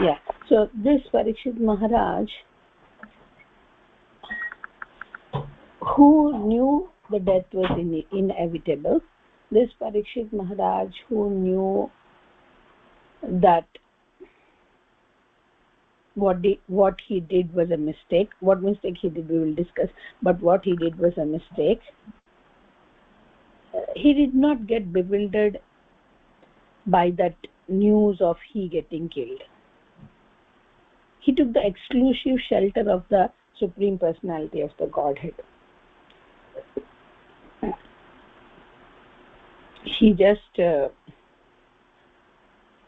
Yeah. So this Parikshit Maharaj, who knew the death was inevitable, this Parikshit Maharaj who knew that what he did was a mistake. What mistake he did we will discuss, but what he did was a mistake. He did not get bewildered by that news of he getting killed. He took the exclusive shelter of the Supreme Personality of the Godhead. He just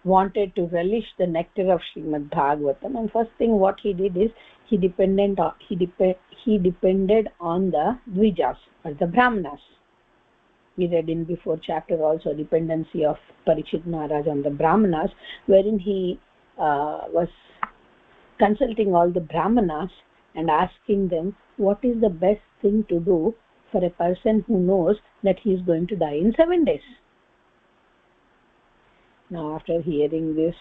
wanted to relish the nectar of Srimad Bhagavatam, and first thing what he did is he depended on the Dvijas or the Brahmanas. We read in before chapter also dependency of Parikshit Maharaj on the Brahmanas, wherein he was consulting all the Brahmanas and asking them what is the best thing to do for a person who knows that he is going to die in 7 days. Now after hearing this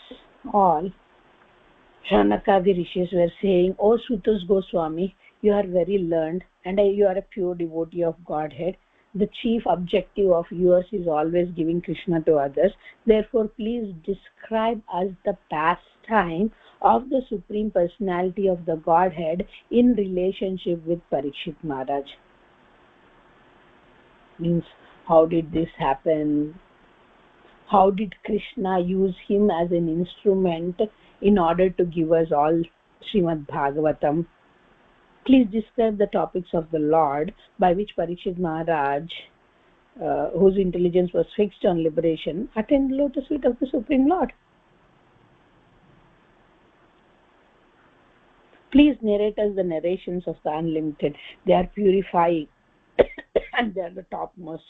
all, Shanakadi Rishis were saying, "O Sutas Goswami, you are very learned and you are a pure devotee of Godhead. The chief objective of yours is always giving Krishna to others. Therefore, please describe us the pastime of the Supreme Personality of the Godhead in relationship with Parikshit Maharaj." Means, how did this happen? How did Krishna use him as an instrument in order to give us all Srimad Bhagavatam? Please describe the topics of the Lord by which Parikshit Maharaj, whose intelligence was fixed on liberation, attained the lotus feet of the Supreme Lord. Please narrate us the narrations of the unlimited. They are purifying and they are the topmost.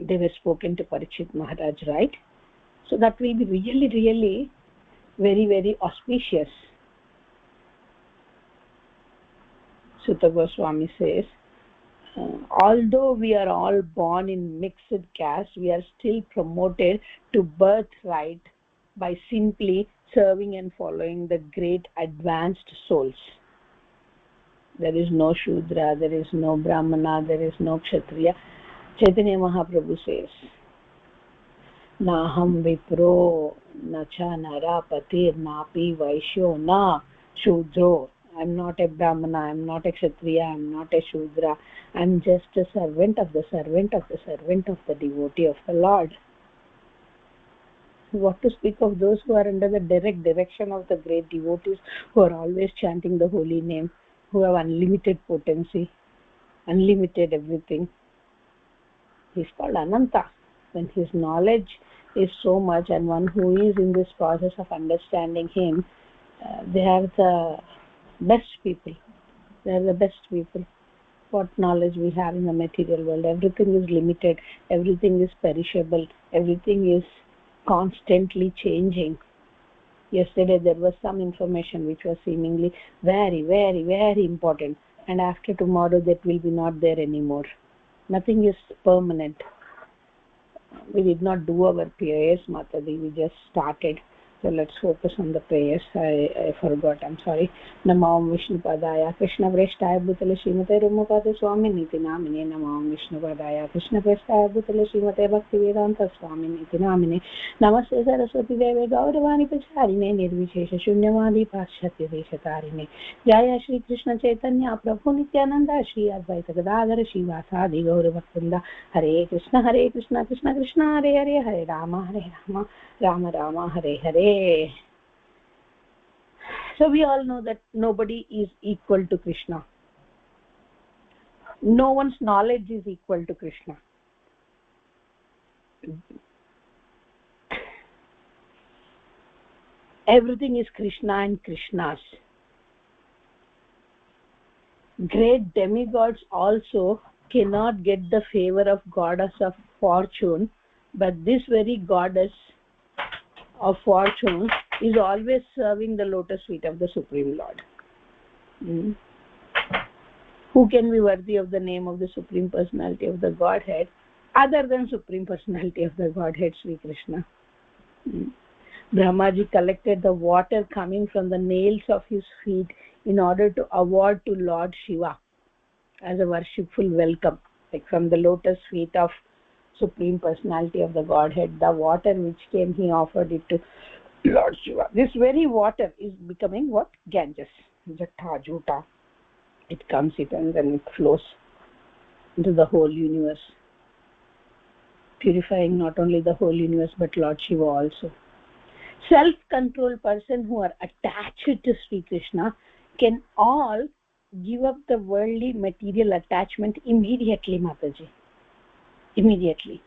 They were spoken to Parikshit Maharaj, right? So that will be really, really very, very auspicious. Sutta Goswami says, although we are all born in mixed caste, we are still promoted to birthright by simply serving and following the great advanced souls. There is no Shudra, there is no Brahmana, there is no Kshatriya. Chaitanya Mahaprabhu says, Naham Vipro, Nacha Narapatir, Napi Vaishyo, Na Shudro. I'm not a Brahmana, I'm not a Kshatriya, I'm not a Shudra. I'm just a servant of the servant of the servant of the devotee of the Lord. What to speak of those who are under the direct direction of the great devotees, who are always chanting the holy name, who have unlimited potency, unlimited everything. He's called Ananta. When his knowledge is so much, and one who is in this process of understanding him, they are the best people. They are the best people. What knowledge we have in the material world. Everything is limited. Everything is perishable. Everything is constantly changing. Yesterday there was some information which was seemingly very, very, very important, and after tomorrow that will be not there anymore. Nothing is permanent. We did not do our prayers, Mataji. We just started. So let's focus on the prayers. I forgot. I'm sorry. Namo Vishnu Padaya Krishna Vreshthaya Bhutale Srimate Rumapade Swami Niti Namine. Namo Vishnu Padaya Krishna Vreshthaya Bhutale Srimate Bhakti Vedanta Swami Niti Namine. Namaste Saraswati Deve Gauravani Pacharine Nirvishesha Shunyavadi Paschatya Deshatarine. Jaya Shri Krishna Chaitanya Prabhu Nityananda Shri Advaita Gadadhara Shivasadi Gauravakunda. Hare Krishna Krishna Krishna Hare Hare Hare Rama Rama Rama Hare Hare. So we all know that nobody is equal to Krishna. No one's knowledge is equal to Krishna. Everything is Krishna and Krishna's. Great demigods also cannot get the favor of goddess of fortune, but this very goddess of fortune is always serving the lotus feet of the Supreme Lord. Who can be worthy of the name of the Supreme Personality of the Godhead other than Supreme Personality of the Godhead, Sri Krishna? Brahmaji collected the water coming from the nails of his feet in order to award to Lord Shiva as a worshipful welcome, like from the lotus feet of Supreme Personality of the Godhead. The water which came, he offered it to Lord Shiva. This very water is becoming what? Ganges, Jata, Juta. It comes, it and then it flows into the whole universe, purifying not only the whole universe but Lord Shiva also. Self-controlled person who are attached to Sri Krishna can all give up the worldly material attachment immediately, Mataji. Immediately.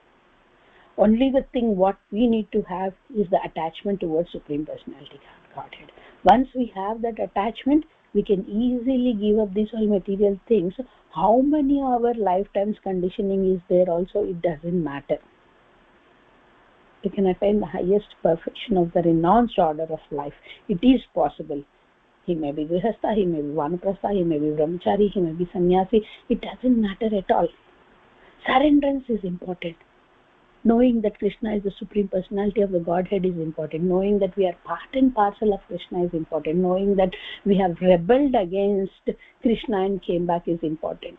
Only the thing what we need to have is the attachment towards Supreme Personality Godhead. Once we have that attachment, we can easily give up these all material things. How many of our lifetimes conditioning is there also, it doesn't matter. You can attain the highest perfection of the renounced order of life. It is possible. He may be Grihastha, he may be Vanaprastha, he may be Brahmachari, he may be Sannyasi. It doesn't matter at all. Surrenderance is important. Knowing that Krishna is the Supreme Personality of the Godhead is important. Knowing that we are part and parcel of Krishna is important. Knowing that we have rebelled against Krishna and came back is important.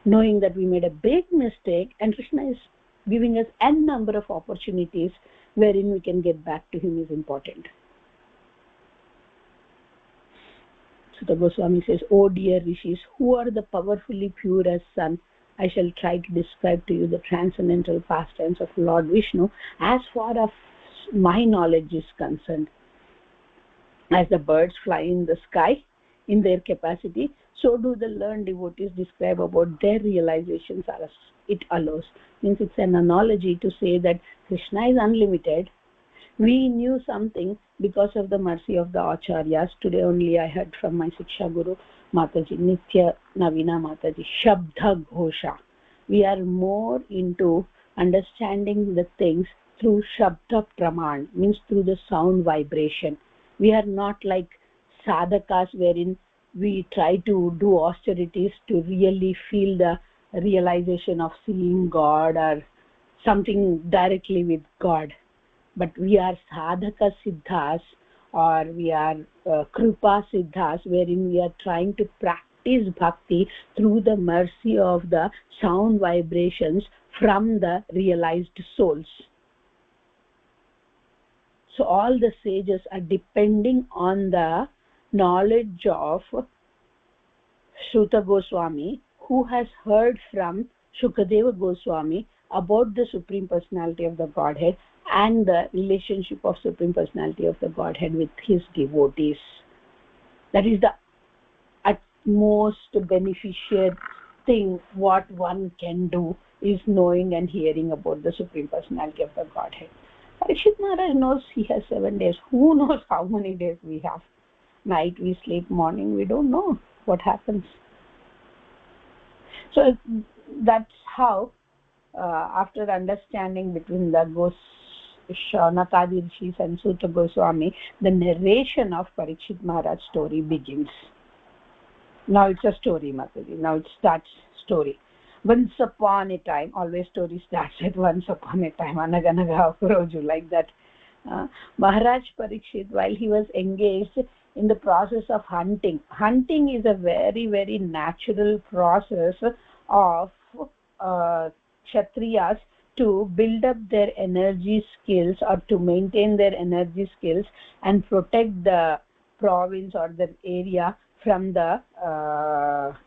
Knowing that we made a big mistake and Krishna is giving us n number of opportunities wherein we can get back to him is important. Sutta Goswami says, "O dear rishis, who are the powerfully pure as sun, I shall try to describe to you the transcendental pastimes of Lord Vishnu as far as my knowledge is concerned. As the birds fly in the sky in their capacity, so do the learned devotees describe about their realizations as it allows." Means it's an analogy to say that Krishna is unlimited. We knew something because of the mercy of the Acharyas. Today only I heard from my Siksha Guru, Mataji, Nitya Navina Mataji, Shabda Ghosha. We are more into understanding the things through Shabda Praman, means through the sound vibration. We are not like sadhakas wherein we try to do austerities to really feel the realization of seeing God or something directly with God. But we are sadhaka siddhas or we are kripa siddhas wherein we are trying to practice bhakti through the mercy of the sound vibrations from the realized souls. So all the sages are depending on the knowledge of Shuta Goswami, who has heard from Shukadeva Goswami about the Supreme Personality of the Godhead and the relationship of Supreme Personality of the Godhead with his devotees. That is the utmost beneficial thing what one can do, is knowing and hearing about the Supreme Personality of the Godhead. Parikshit Maharaj knows he has 7 days. Who knows how many days we have? Night we sleep, morning we don't know what happens. So that's how after understanding between the Shaunakadi Rishis and Sutta Goswami, the narration of Parikshit Maharaj story begins. Now it's a story, Mataji. Now it starts story. Once upon a time, always story starts at once upon a time, Anaganaga Roju, like that. Maharaj Parikshit, while he was engaged in the process of hunting. Hunting is a very, very natural process of Kshatriyas to build up their energy skills or to maintain their energy skills and protect the province or the area from the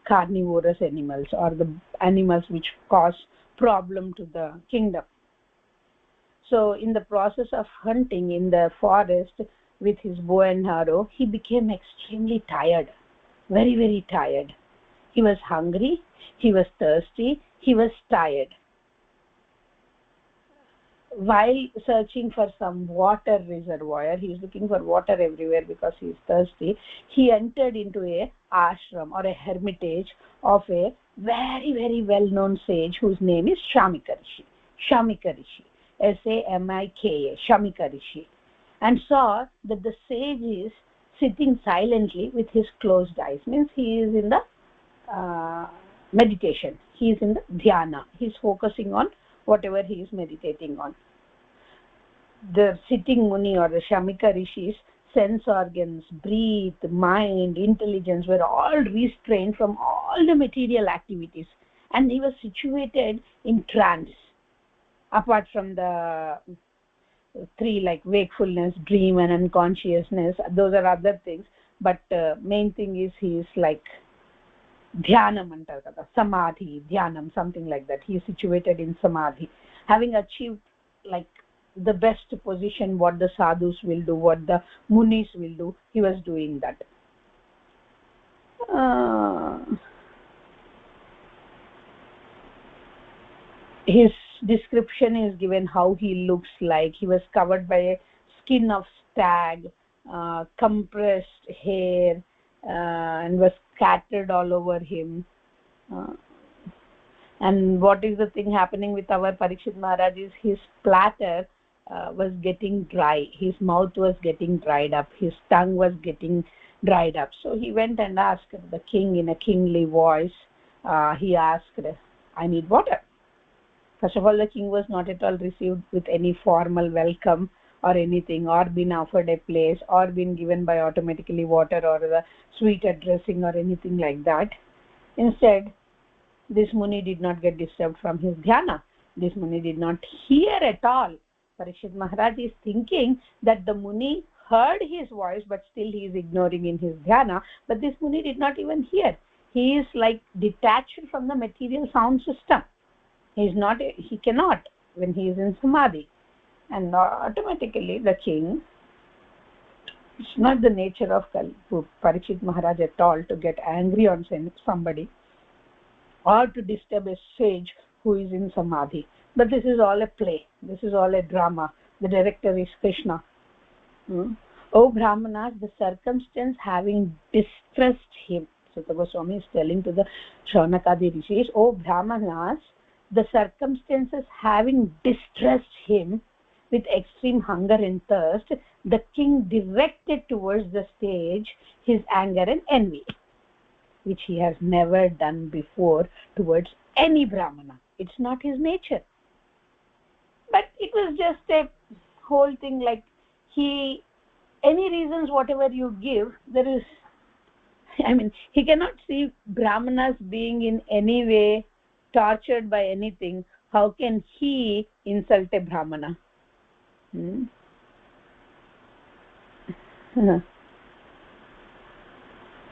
carnivorous animals or the animals which cause problem to the kingdom. So in the process of hunting in the forest with his bow and arrow, he became extremely tired, very, very tired. He was hungry, he was thirsty, he was tired. While searching for some water reservoir, he is looking for water everywhere because he is thirsty, he entered into a ashram or a hermitage of a very, very well-known sage whose name is Shamika Rishi. Shamika Rishi. S-A-M-I-K-A. Shamika Rishi. And saw that the sage is sitting silently with his closed eyes. Means he is in the meditation. He is in the dhyana. He is focusing on whatever he is meditating on. the sitting Muni or the Shamika Rishis sense organs, breath, mind, intelligence were all restrained from all the material activities, and he was situated in trance. Apart from the three, like wakefulness, dream, and unconsciousness, those are other things. But main thing is he is like dhyanam antar kada, samadhi, dhyanam, something like that. He is situated in samadhi, having achieved like the best position what the sadhus will do, what the munis will do. He was doing that. His description is given how he looks like. He was covered by a skin of stag, compressed hair, and was scattered all over him. And what is the thing happening with our Parikshit Maharaj is his platter was getting dry. His mouth was getting dried up. His tongue was getting dried up. So he went and asked the king in a kingly voice. He asked, I need water. First of all, the king was not at all received with any formal welcome or anything, or been offered a place, or been given by automatically water or the sweet addressing or anything like that. Instead, this Muni did not get disturbed from his dhyana. This Muni did not hear at all. Parikshit Maharaj is thinking that the Muni heard his voice, but still he is ignoring in his dhyana. But this Muni did not even hear. He is like detached from the material sound system. He cannot when he is in samadhi. And automatically the king, it's not the nature of Parikshit Maharaj at all to get angry on somebody or to disturb a sage who is in samadhi. But this is all a play. This is all a drama. The director is Krishna. O Brahmanas, the circumstance having distressed him. Sutta Goswami is telling to the Shaunakadi Rishis, O Brahmanas, the circumstances having distressed him with extreme hunger and thirst, the king directed towards the stage his anger and envy, which he has never done before towards any Brahmana. It's not his nature. But it was just a whole thing like any reasons, whatever you give, he cannot see Brahmanas being in any way tortured by anything. How can he insult a Brahmana?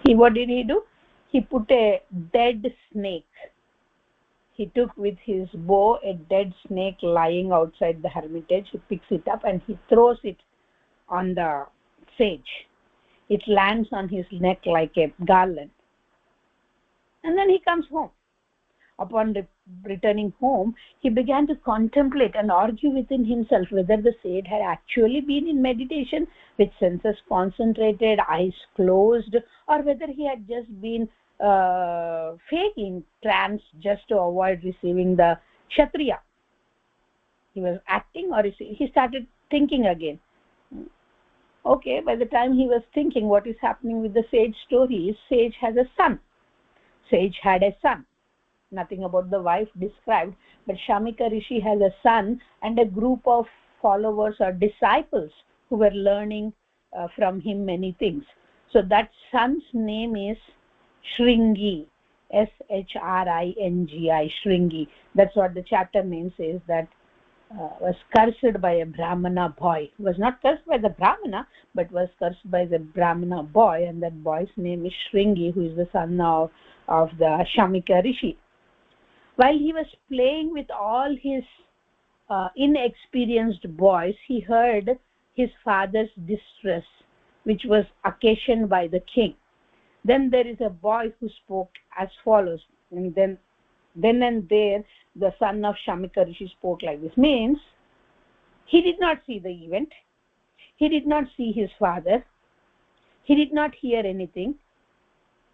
What did he do? He put a dead snake. He took with his bow a dead snake lying outside the hermitage. He picks it up and he throws it on the sage. It lands on his neck like a garland. And then he comes home. Upon returning home, he began to contemplate and argue within himself whether the sage had actually been in meditation with senses concentrated, eyes closed, or whether he had just been faking trance just to avoid receiving the Kshatriya. He was acting, or he started thinking again. Okay, by the time he was thinking what is happening with the sage story is sage has a son. Sage had a son. Nothing about the wife described, but Shamika Rishi has a son and a group of followers or disciples who were learning from him many things. So that son's name is Shringi, Shringi, Shringi. That's what the chapter name says, that was cursed by a Brahmana boy. Was not cursed by the Brahmana, but was cursed by the Brahmana boy, and that boy's name is Shringi, who is the son of the Shamika Rishi. While he was playing with all his inexperienced boys, he heard his father's distress, which was occasioned by the king. Then there is a boy who spoke as follows, and then and there the son of Shamika Rishi spoke like this. Means he did not see the event, he did not see his father, he did not hear anything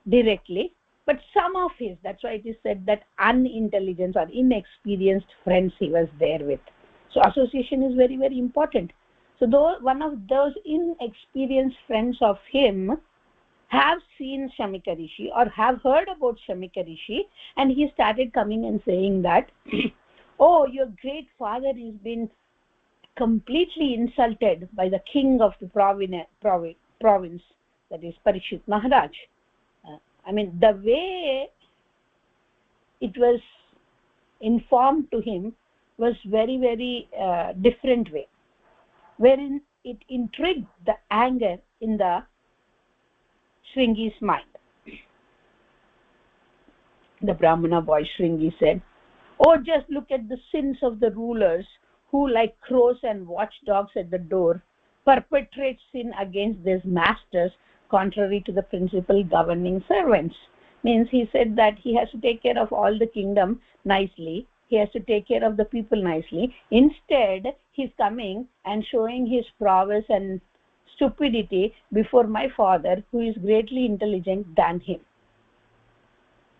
directly, but some of his, that's why it is said that unintelligent or inexperienced friends he was there with. So association is very, very important. So though one of those inexperienced friends of him have seen Shamika Rishi or have heard about Shamika Rishi, and he started coming and saying that, oh, your great father has been completely insulted by the king of the province, that is Parikshit Maharaj. I mean, the way it was informed to him was very, very different way, wherein it intrigued the anger in the Shringi's mind. The Brahmana boy Shringi said, "Oh, just look at the sins of the rulers who, like crows and watchdogs at the door, perpetrate sin against their masters contrary to the principle governing servants." Means he said that he has to take care of all the kingdom nicely. He has to take care of the people nicely. Instead, he's coming and showing his prowess and stupidity before my father, who is greatly intelligent than him.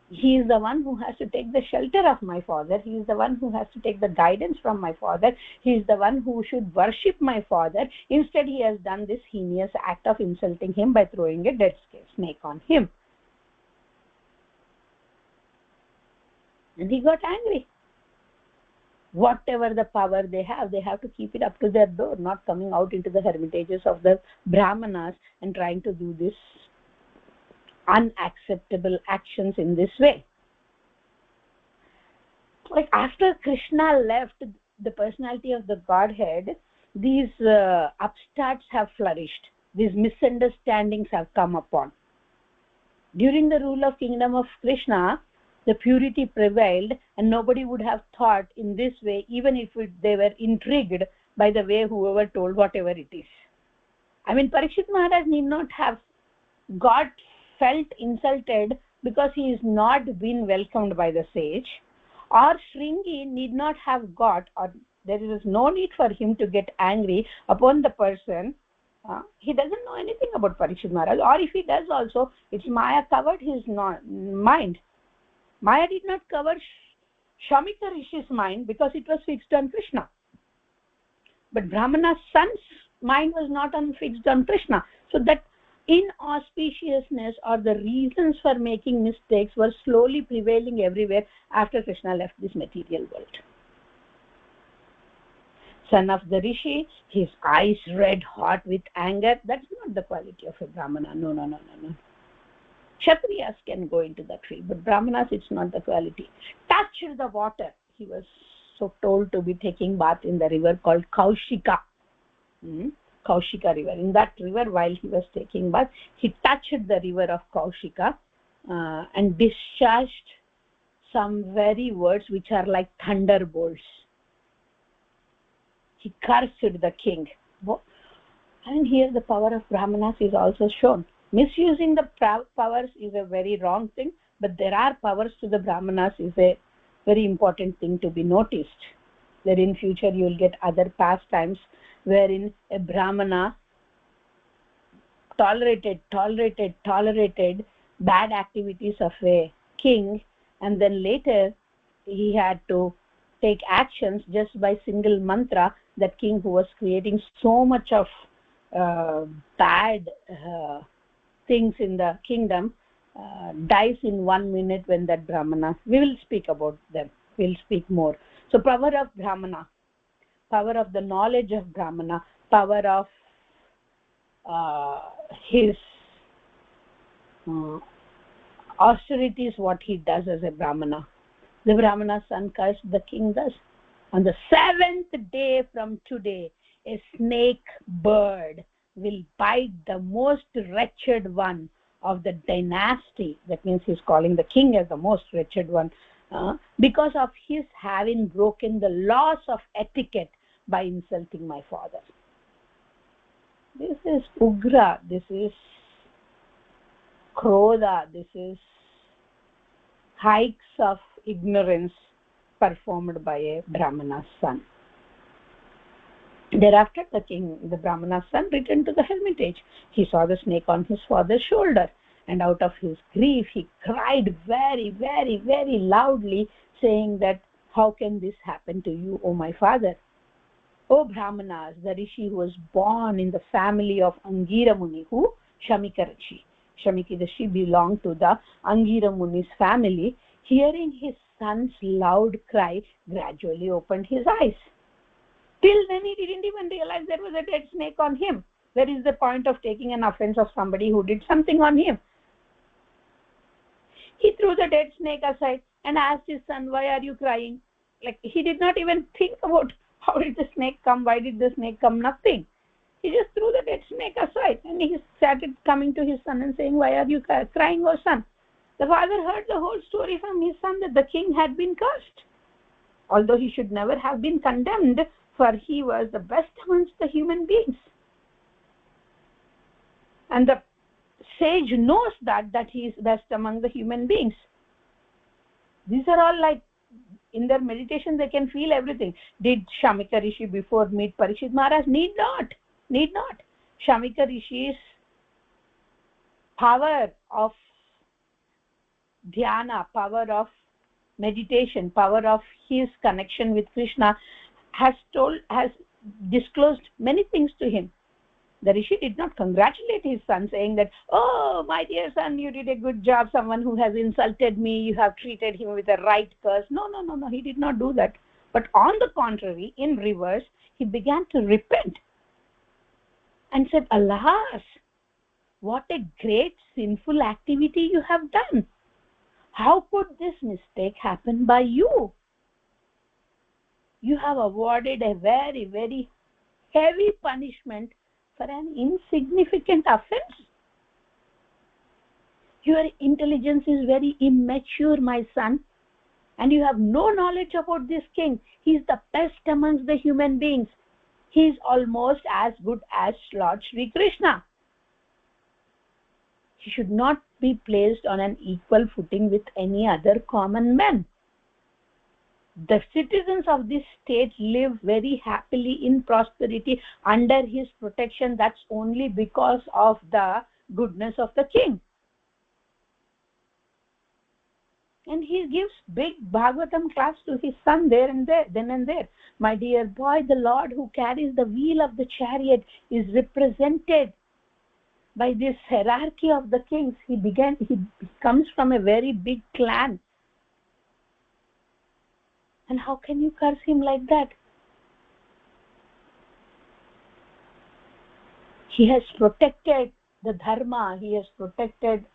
He is the one who has to take the shelter of my father. He is the one who has to take the guidance from my father. He is the one who should worship my father. Instead, he has done this heinous act of insulting him by throwing a dead snake on him. And he got angry. Whatever the power they have to keep it up to their door, not coming out into the hermitages of the Brahmanas and trying to do this unacceptable actions in this way. Like after Krishna left the personality of the Godhead, these upstarts have flourished. These misunderstandings have come upon. During the rule of kingdom of Krishna, the purity prevailed, and nobody would have thought in this way, even if they were intrigued by the way whoever told whatever it is. I mean, Parikshit Maharaj need not have felt insulted because he is not been welcomed by the sage, or Shringi need not have or there is no need for him to get angry upon the person. He doesn't know anything about Parikshit Maharaj, or if he does also, it's Maya covered his mind. Maya did not cover Shamika Rishi's mind because it was fixed on Krishna. But Brahmana's son's mind was not fixed on Krishna. So that inauspiciousness or the reasons for making mistakes were slowly prevailing everywhere after Krishna left this material world. Son of the Rishi, his eyes red hot with anger. That's not the quality of a Brahmana. No. Kshatriyas can go into that field, but Brahmanas, it's not the quality. Touched the water. He was so told to be taking bath in the river called Kaushika. Kaushika river. In that river, while he was taking bath, he touched the river of Kaushika and discharged some very words which are like thunderbolts. He cursed the king. And here the power of Brahmanas is also shown. Misusing the powers is a very wrong thing, but there are powers to the Brahmanas is a very important thing to be noticed. That in future you will get other pastimes wherein a Brahmana tolerated bad activities of a king, and then later he had to take actions just by single mantra. That king who was creating so much of bad things in the kingdom dies in 1 minute when that Brahmana, we will speak about them, we'll speak more. So power of Brahmana, power of the knowledge of Brahmana, power of his austerities, what he does as a Brahmana. The Brahmana's son cursed the king thus: on the 7th day from today, a snake bird will bite the most wretched one of the dynasty. That means he's calling the king as the most wretched one because of his having broken the laws of etiquette by insulting my father. This is ugra, this is krodha, this is hikes of ignorance performed by a Brahmana's son. Thereafter the Brahmana's son returned to the hermitage. He saw the snake on his father's shoulder, and out of his grief he cried very, very, very loudly, saying that, how can this happen to you, O my father? O Brahmanas, the Rishi who was born in the family of Angira Muni, who? Shamika Rishi. Shamika Rishi belonged to the Angira Muni's family. Hearing his son's loud cry, gradually opened his eyes. Till then he didn't even realize there was a dead snake on him. Where is the point of taking an offense of somebody who did something on him? He threw the dead snake aside and asked his son, why are you crying? Like, he did not even think about how did the snake come, why did the snake come, nothing. He just threw the dead snake aside, and he started coming to his son and saying, why are you crying, oh son? The father heard the whole story from his son that the king had been cursed, although he should never have been condemned, for he was the best amongst the human beings. And the sage knows that he is best among the human beings. These are all like, in their meditation they can feel everything. Did Shamika Rishi before meet Parikshit Maharaj? Need not. Shamika Rishi's power of dhyana, power of meditation, power of his connection with Krishna has disclosed many things to him. The Rishi did not congratulate his son, saying that, oh, my dear son, you did a good job. Someone who has insulted me, you have treated him with a right curse. No, he did not do that. But on the contrary, in reverse, he began to repent and said, alas, what a great sinful activity you have done. How could this mistake happen by you? You have awarded a very, very heavy punishment for an insignificant offense. Your intelligence is very immature, my son, and you have no knowledge about this king. He is the best amongst the human beings. He is almost as good as Lord Sri Krishna. He should not be placed on an equal footing with any other common man. The citizens of this state live very happily in prosperity under his protection. That's only because of the goodness of the king. And he gives big Bhagavatam class to his son then and there. My dear boy, the Lord who carries the wheel of the chariot is represented by this hierarchy of the kings. He comes from a very big clan. And how can you curse him like that? He has protected the dharma. He has protected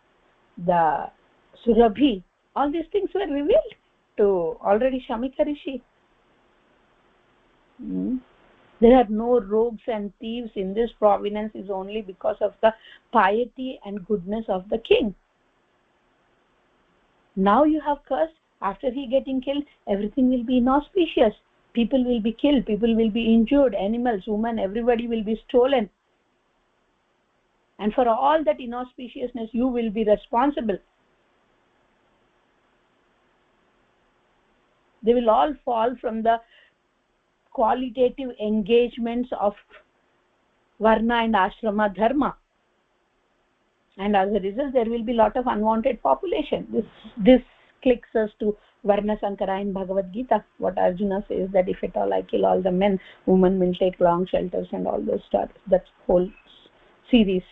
the Surabhi. All these things were revealed to already Shamika Rishi. There are no rogues and thieves in this province is only because of the piety and goodness of the king. Now you have cursed. After he getting killed, everything will be inauspicious. People will be killed, people will be injured, animals, women, everybody will be stolen. And for all that inauspiciousness, you will be responsible. They will all fall from the qualitative engagements of Varna and Ashrama Dharma. And as a result, there will be a lot of unwanted population. This clicks us to Varna Sankara in Bhagavad Gita. What Arjuna says, that if at all I kill all the men, women will take long shelters and all those stories. That whole series.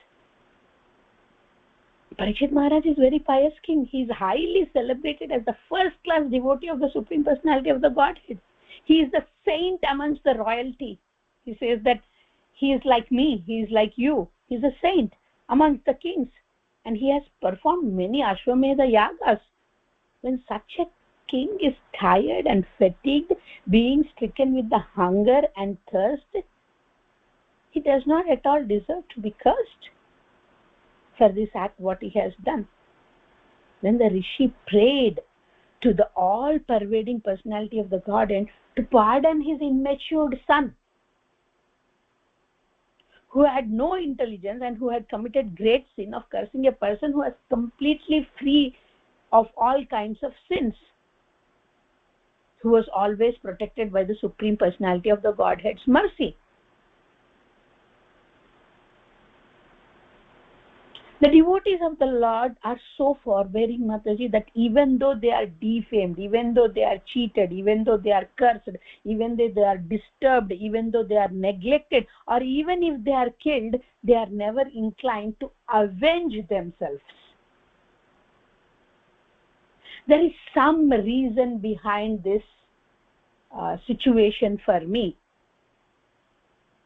Parikshit Maharaj is very pious king. He is highly celebrated as the first class devotee of the Supreme Personality of the Godhead. He is the saint amongst the royalty. He says that he is like me, he is like you. He is a saint amongst the kings. And he has performed many Ashwamedha yagas. When such a king is tired and fatigued, being stricken with the hunger and thirst, he does not at all deserve to be cursed for this act what he has done. Then the Rishi prayed to the all-pervading personality of the Godhead to pardon his immatured son, who had no intelligence and who had committed great sin of cursing a person who was completely free of all kinds of sins, who was always protected by the Supreme Personality of the Godhead's mercy. The devotees of the Lord are so forbearing, Mataji, that even though they are defamed, even though they are cheated, even though they are cursed, even though they are disturbed, even though they are neglected, or even if they are killed, they are never inclined to avenge themselves. There is some reason behind this situation for me.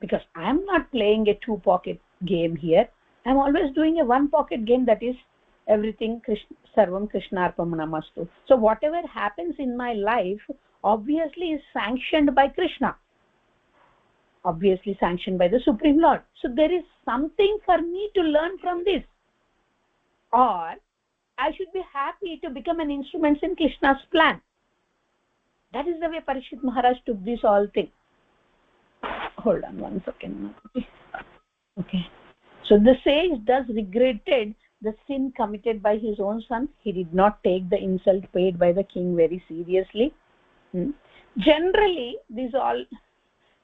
Because I am not playing a two pocket game here. I am always doing a one pocket game, that is everything sarvam krishnarpamanamastu. So whatever happens in my life obviously is sanctioned by Krishna, obviously sanctioned by the Supreme Lord. So there is something for me to learn from this, or I should be happy to become an instrument in Krishna's plan. That is the way Parikshit Maharaj took this all thing. Hold on one second. Okay. So the sage thus regretted the sin committed by his own son. He did not take the insult paid by the king very seriously. Generally, these all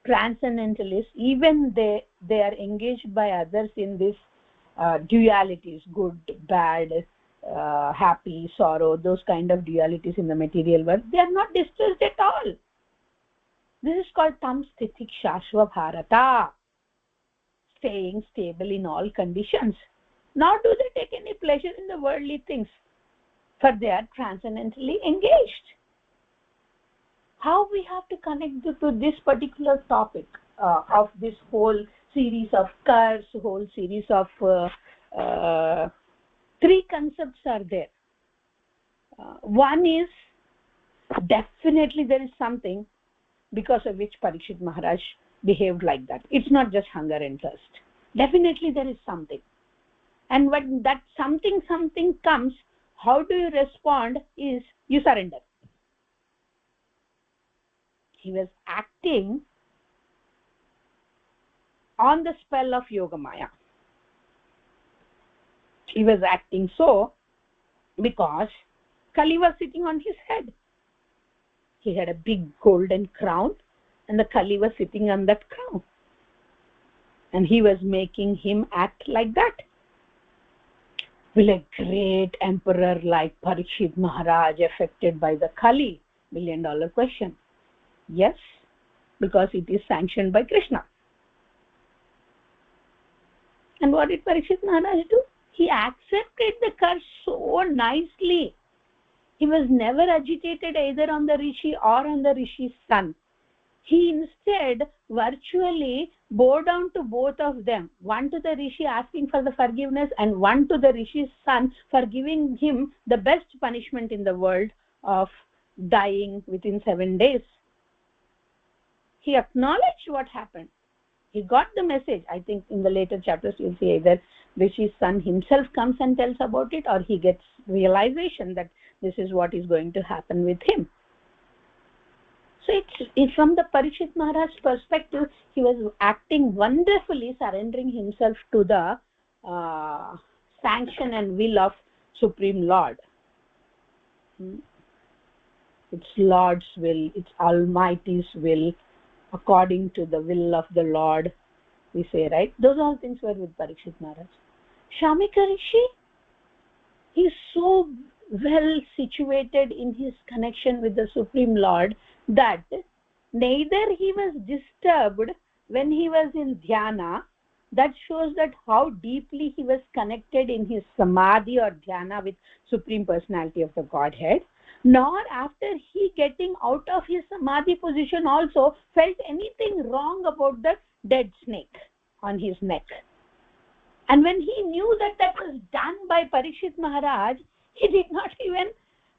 transcendentalists, even they are engaged by others in this dualities, good, bad, happy, sorrow, those kind of dualities in the material world. They are not distressed at all. This is called tam sthiti shashva bharata, staying stable in all conditions. Nor do they take any pleasure in the worldly things, for they are transcendentally engaged. How we have to connect to this particular topic of this whole series of curves, whole series of three concepts are there. One is, definitely there is something because of which Parikshit Maharaj behaved like that. It's not just hunger and thirst. Definitely there is something. And when that something comes, how do you respond is you surrender. He was acting on the spell of Yoga Maya. He was acting so because Kali was sitting on his head. He had a big golden crown and the Kali was sitting on that crown. And he was making him act like that. Will a great emperor like Parikshit Maharaj affected by the Kali? $1 million question. Yes, because it is sanctioned by Krishna. And what did Parikshit Maharaj do? He accepted the curse so nicely. He was never agitated either on the Rishi or on the Rishi's son. He instead virtually bore down to both of them, one to the Rishi asking for the forgiveness and one to the Rishi's son for giving him the best punishment in the world of dying within 7 days. He acknowledged what happened. He got the message. I think in the later chapters you'll see either Rishi's son himself comes and tells about it, or he gets realization that this is what is going to happen with him. So it's from the Parikshit Maharaj perspective, he was acting wonderfully, surrendering himself to the sanction and will of Supreme Lord. It's Lord's will, it's Almighty's will, according to the will of the Lord, we say, right? Those all things were with Parikshit Maharaj. Shamika Rishi, he is so well situated in his connection with the Supreme Lord that neither he was disturbed when he was in dhyana. That shows that how deeply he was connected in his samadhi or dhyana with Supreme Personality of the Godhead, nor after he getting out of his samadhi position also felt anything wrong about the dead snake on his neck. And when he knew that that was done by Parikshit Maharaj, he did not even,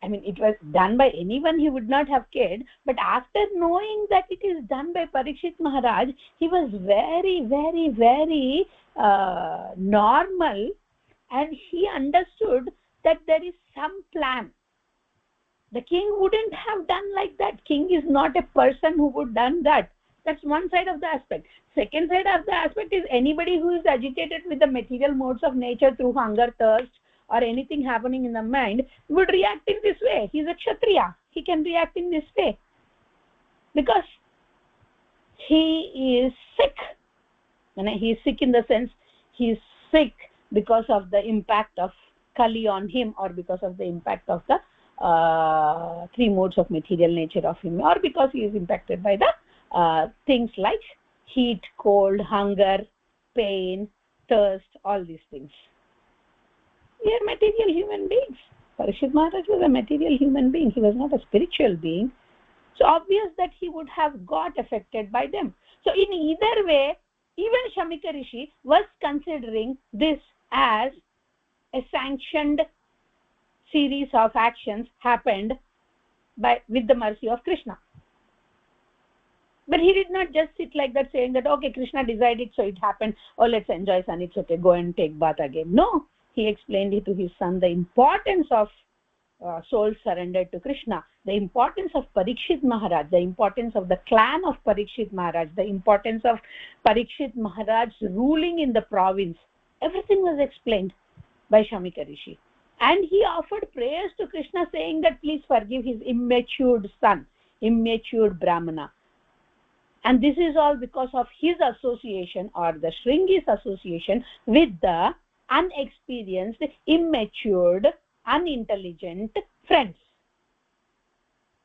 it was done by anyone, he would not have cared, but after knowing that it is done by Parikshit Maharaj, he was very, very, very normal, and he understood that there is some plan. The king wouldn't have done like that. King is not a person who would done that. That's one side of the aspect. Second side of the aspect is anybody who is agitated with the material modes of nature through hunger, thirst, or anything happening in the mind would react in this way. He is a Kshatriya. He can react in this way because he is sick. When he is sick in the sense he is sick because of the impact of Kali on him, or because of the impact of the three modes of material nature of him, or because he is impacted by the things like heat, cold, hunger, pain, thirst, all these things. We are material human beings. Parikshit Maharaj was a material human being. He was not a spiritual being. So obvious that he would have got affected by them. So in either way, even Shamika Rishi was considering this as a sanctioned series of actions happened with the mercy of Krishna. But he did not just sit like that saying that, okay, Krishna decided, so it happened. Oh, let's enjoy sun. It's okay. Go and take bath again. No, he explained it to his son, the importance of soul surrendered to Krishna, the importance of Parikshit Maharaj, the importance of the clan of Parikshit Maharaj, the importance of Parikshit Maharaj ruling in the province. Everything was explained by Shamika Rishi. And he offered prayers to Krishna saying that please forgive his immatured son, immatured Brahmana. And this is all because of his association, or the Shringi's association, with the unexperienced, immatured, unintelligent friends.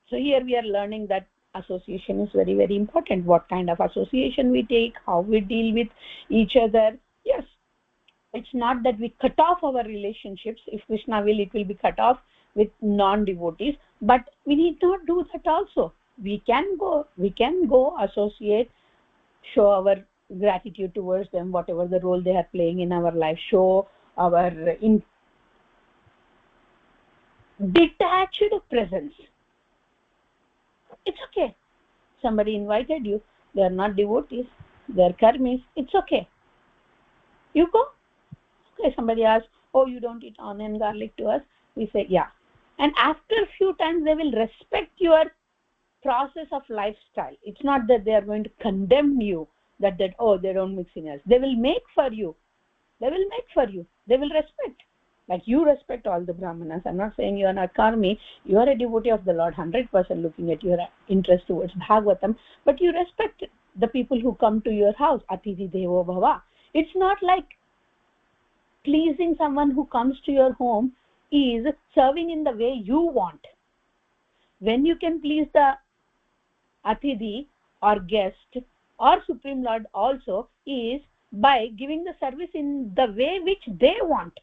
So here we are learning that association is very, very important. What kind of association we take, how we deal with each other. Yes, it's not that we cut off our relationships. If Krishna will, it will be cut off with non-devotees. But we need not do that also. We can go associate, show our gratitude towards them, whatever the role they are playing in our life, show our detached presence. It's okay. Somebody invited you, they are not devotees, they are karmis. It's okay, you go. Okay, somebody asks, oh, you don't eat onion and garlic to us, we say yeah. And after a few times they will respect your process of lifestyle. It's not that they are going to condemn you, that oh, they don't mix in us. They will make for you, they will respect, like you respect all the brahmanas. I'm not saying you are not karmi, you are a devotee of the Lord, 100% looking at your interest towards Bhagavatam, but you respect the people who come to your house. Atithi devo bhava. It's not like pleasing someone who comes to your home is serving in the way you want. When you can please the Atithi or guest or Supreme Lord also is by giving the service in the way which they want.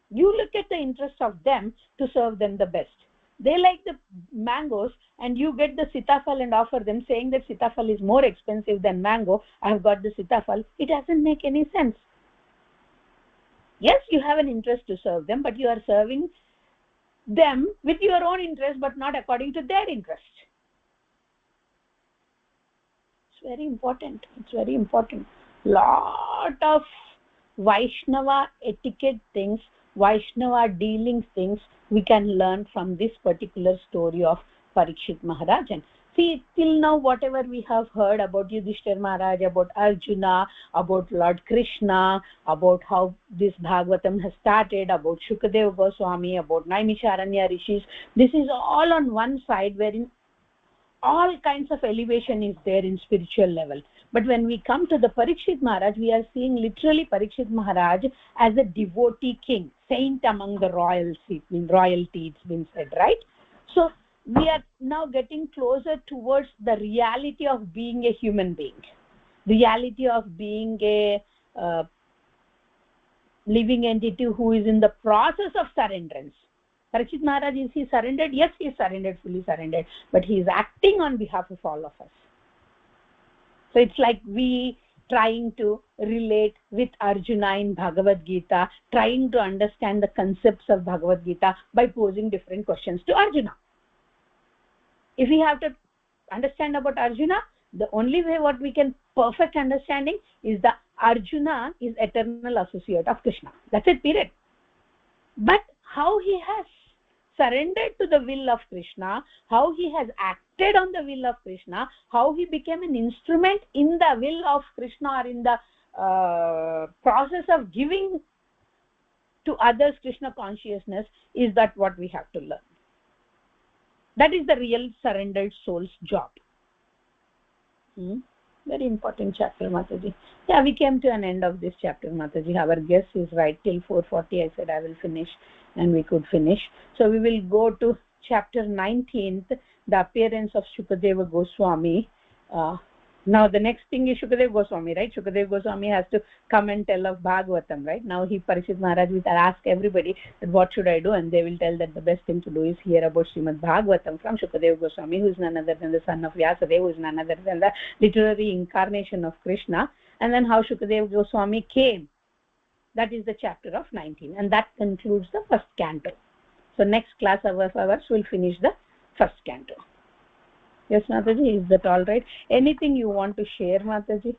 You look at the interest of them to serve them the best. They like the mangoes and you get the sitafal and offer them, saying that sitafal is more expensive than mango. I have got the sitafal. It doesn't make any sense. Yes, you have an interest to serve them, but you are serving them with your own interest, but not according to their interest. It's very important. It's very important. Lot of Vaishnava etiquette things, Vaishnava dealing things we can learn from this particular story of Parikshit Maharaj. And see, till now whatever we have heard about Yudhishthira Maharaj, about Arjuna, about Lord Krishna, about how this Bhagavatam has started, about Shukadeva Goswami, about Naimisharanya Rishis, this is all on one side, wherein all kinds of elevation is there in spiritual level. But when we come to the Parikshit Maharaj, we are seeing literally Parikshit Maharaj as a devotee king, saint among the royalty, it's been said, right? So we are now getting closer towards the reality of being a human being, reality of being a living entity who is in the process of surrenderance. Parikshit Maharaj, is he surrendered? Yes, he is surrendered, fully surrendered, but he is acting on behalf of all of us. So it's like we trying to relate with Arjuna in Bhagavad Gita, trying to understand the concepts of Bhagavad Gita by posing different questions to Arjuna. If we have to understand about Arjuna, the only way what we can perfect understanding is that Arjuna is eternal associate of Krishna. That's it, period. But how he has surrendered to the will of Krishna, how he has acted on the will of Krishna, how he became an instrument in the will of Krishna, or in the process of giving to others Krishna consciousness, is that what we have to learn. That is the real surrendered soul's job. Very important chapter, Mataji. Yeah, we came to an end of this chapter, Mataji. Our guess is right, till 4:40 I said I will finish, and we could finish. So we will go to chapter 19th, the appearance of Shukadeva Goswami. Now the next thing is Shukadeva Goswami, right? Shukadeva Goswami has to come and tell of Bhagavatam, right? Now Parishit Maharaj will ask everybody that what should I do, and they will tell that the best thing to do is hear about Srimad Bhagavatam from Shukadeva Goswami, who is none other than the son of Vyasadeva, who is none other than the literary incarnation of Krishna, and then how Shukadeva Goswami came. That is the chapter of 19, and that concludes the first canto. So next class of ours will finish the first canto. Yes, Mataji, is that all right? Anything you want to share, Mataji?